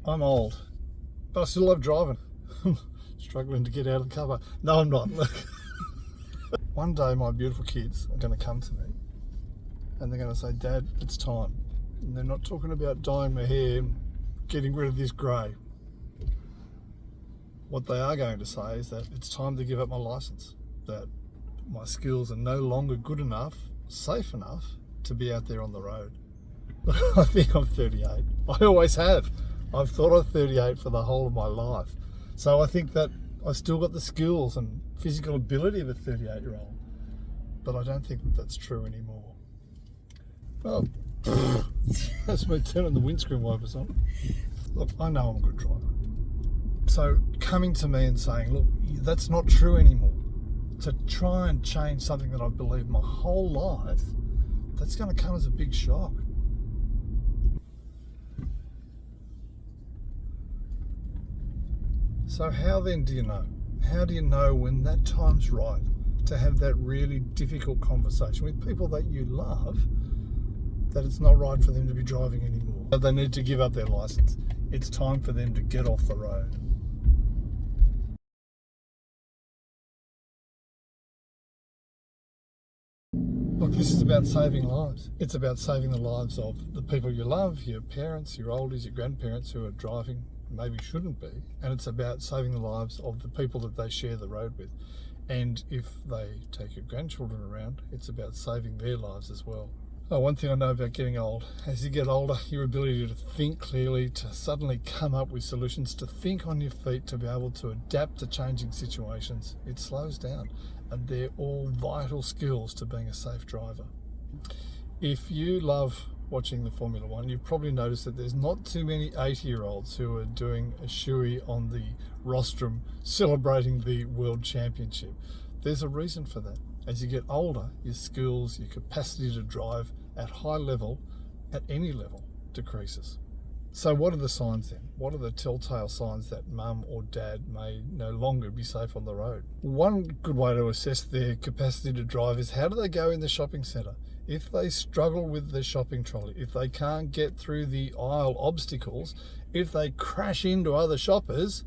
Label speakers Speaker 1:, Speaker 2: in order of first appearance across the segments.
Speaker 1: I'm old, but I still love driving. Struggling to get out of the cover. No, I'm not. Look. One day my beautiful kids are going to come to me and they're going to say, Dad, it's time. And they're not talking about dyeing my hair and getting rid of this grey. What they are going to say is that it's time to give up my licence, that my skills are no longer good enough, safe enough to be out there on the road. I think I'm 38. I always have. I've thought I'm 38 for the whole of my life. So I think that I've still got the skills and physical ability of a 38-year-old, but I don't think that that's true anymore. Well, that's me turning the windscreen wipers on. Look, I know I'm a good driver. So coming to me and saying, look, that's not true anymore, to try and change something that I've believed my whole life, that's going to come as a big shock. So how then do you know? How do you know when that time's right to have that really difficult conversation with people that you love, that it's not right for them to be driving anymore? That they need to give up their license. It's time for them to get off the road. Look, this is about saving lives. It's about saving the lives of the people you love, your parents, your oldies, your grandparents who are driving, maybe shouldn't be. And it's about saving the lives of the people that they share the road with. And if they take your grandchildren around, it's about saving their lives as well. Oh, one thing I know about getting old, as you get older, your ability to think clearly, to suddenly come up with solutions, to think on your feet, to be able to adapt to changing situations, it slows down. And they're all vital skills to being a safe driver. If you love watching the Formula One, you've probably noticed that there's not too many 80-year-olds who are doing a shoey on the rostrum celebrating the World Championship. There's a reason for that. As you get older, your skills, your capacity to drive at high level, at any level, decreases. So what are the signs then? What are the telltale signs that mum or dad may no longer be safe on the road? One good way to assess their capacity to drive is how do they go in the shopping centre? If they struggle with the shopping trolley, if they can't get through the aisle obstacles, if they crash into other shoppers,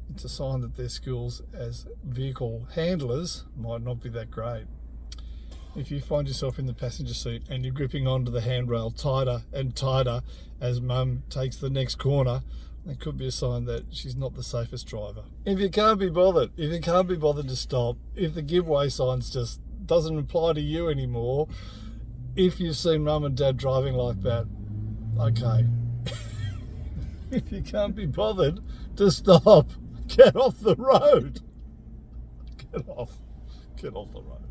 Speaker 1: it's a sign that their skills as vehicle handlers might not be that great. If you find yourself in the passenger seat and you're gripping onto the handrail tighter and tighter as mum takes the next corner, that could be a sign that she's not the safest driver. If you can't be bothered to stop, if the give way signs just doesn't apply to you anymore, if you've seen mum and dad driving like that, okay. If you can't be bothered to stop, get off the road. Get off the road.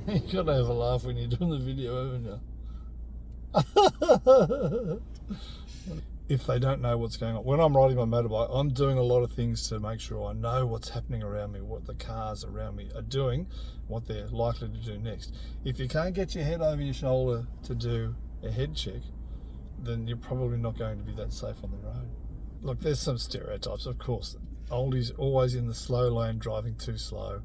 Speaker 1: You've got to have a laugh when you're doing the video, haven't you? If they don't know what's going on. When I'm riding my motorbike, I'm doing a lot of things to make sure I know what's happening around me, what the cars around me are doing, what they're likely to do next. If you can't get your head over your shoulder to do a head check, then you're probably not going to be that safe on the road. Look, there's some stereotypes, of course. Oldies always in the slow lane driving too slow.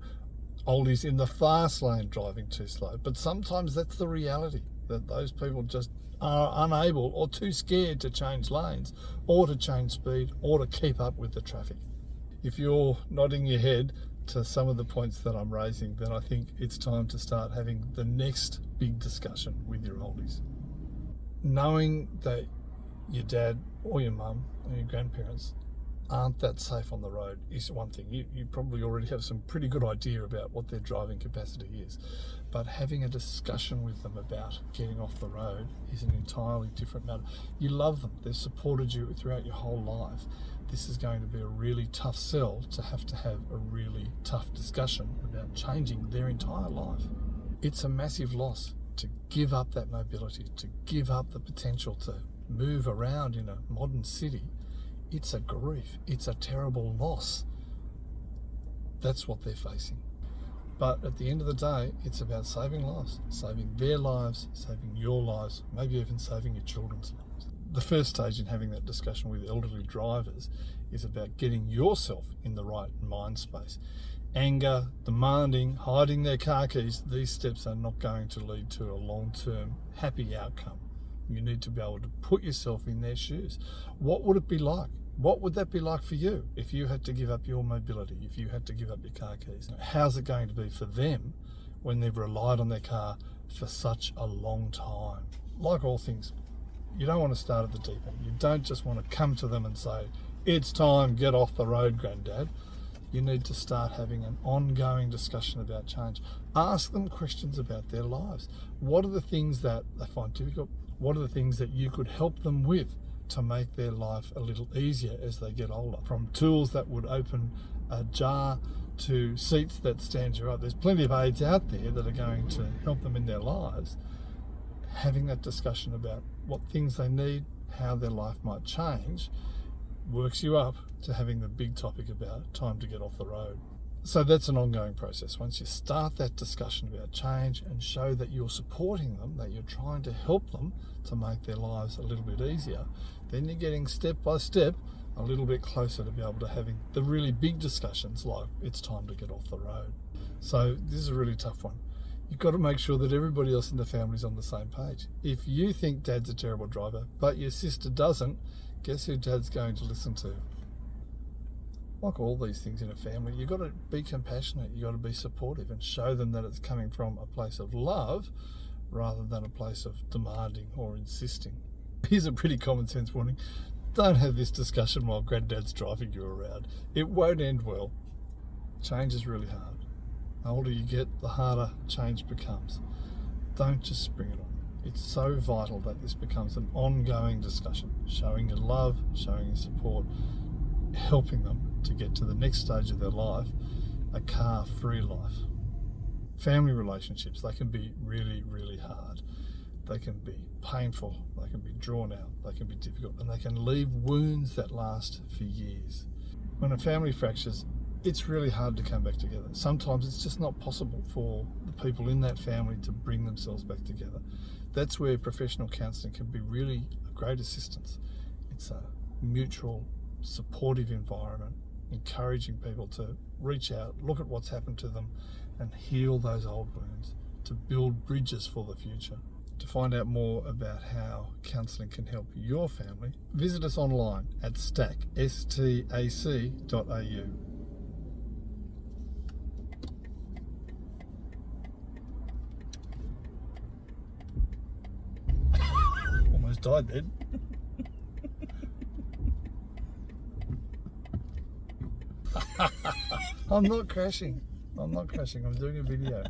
Speaker 1: Oldies in the fast lane driving too slow. But sometimes that's the reality, that those people just are unable or too scared to change lanes or to change speed or to keep up with the traffic. If you're nodding your head to some of the points that I'm raising, then I think it's time to start having the next big discussion with your oldies. Knowing that your dad or your mum or your grandparents aren't that safe on the road is one thing. You probably already have some pretty good idea about what their driving capacity is, but having a discussion with them about getting off the road is an entirely different matter. You love them, they've supported you throughout your whole life. This is going to be a really tough sell to have a really tough discussion about changing their entire life. It's a massive loss to give up that mobility, to give up the potential to move around in a modern city. It's a grief, it's a terrible loss. That's what they're facing. But at the end of the day, it's about saving lives, saving their lives, saving your lives, maybe even saving your children's lives. The first stage in having that discussion with elderly drivers is about getting yourself in the right mind space anger, demanding, hiding their car keys, these steps are not going to lead to a long-term happy outcome. You need to be able to put yourself in their shoes. What would it be like? What would that be like for you if you had to give up your mobility, if you had to give up your car keys? How's it going to be for them when they've relied on their car for such a long time? Like all things, you don't want to start at the deep end. You don't just want to come to them and say, it's time, get off the road, Granddad. You need to start having an ongoing discussion about change. Ask them questions about their lives. What are the things that they find difficult? What are the things that you could help them with to make their life a little easier as they get older? From tools that would open a jar to seats that stand you up. There's plenty of aids out there that are going to help them in their lives. Having that discussion about what things they need, how their life might change, works you up to having the big topic about time to get off the road. So that's an ongoing process. Once you start that discussion about change and show that you're supporting them, that you're trying to help them to make their lives a little bit easier, then you're getting step by step a little bit closer to be able to having the really big discussions like it's time to get off the road. So this is a really tough one. You've got to make sure that everybody else in the family is on the same page. If you think Dad's a terrible driver, but your sister doesn't, guess who Dad's going to listen to? Like all these things in a family, you've got to be compassionate, you've got to be supportive and show them that it's coming from a place of love rather than a place of demanding or insisting. Here's a pretty common sense warning. Don't have this discussion while Granddad's driving you around. It won't end well. Change is really hard. The older you get, the harder change becomes. Don't just spring it on. It's so vital that this becomes an ongoing discussion, showing your love, showing your support, helping them to get to the next stage of their life, a car-free life. Family relationships, they can be really, really hard. They can be painful, they can be drawn out, they can be difficult, and they can leave wounds that last for years. When a family fractures, it's really hard to come back together. Sometimes it's just not possible for the people in that family to bring themselves back together. That's where professional counselling can be really a great assistance. It's a mutual, supportive environment, encouraging people to reach out, look at what's happened to them, and heal those old wounds, to build bridges for the future. To find out more about how counselling can help your family, visit us online at stac.au. Almost died then. I'm not crashing. I'm doing a video.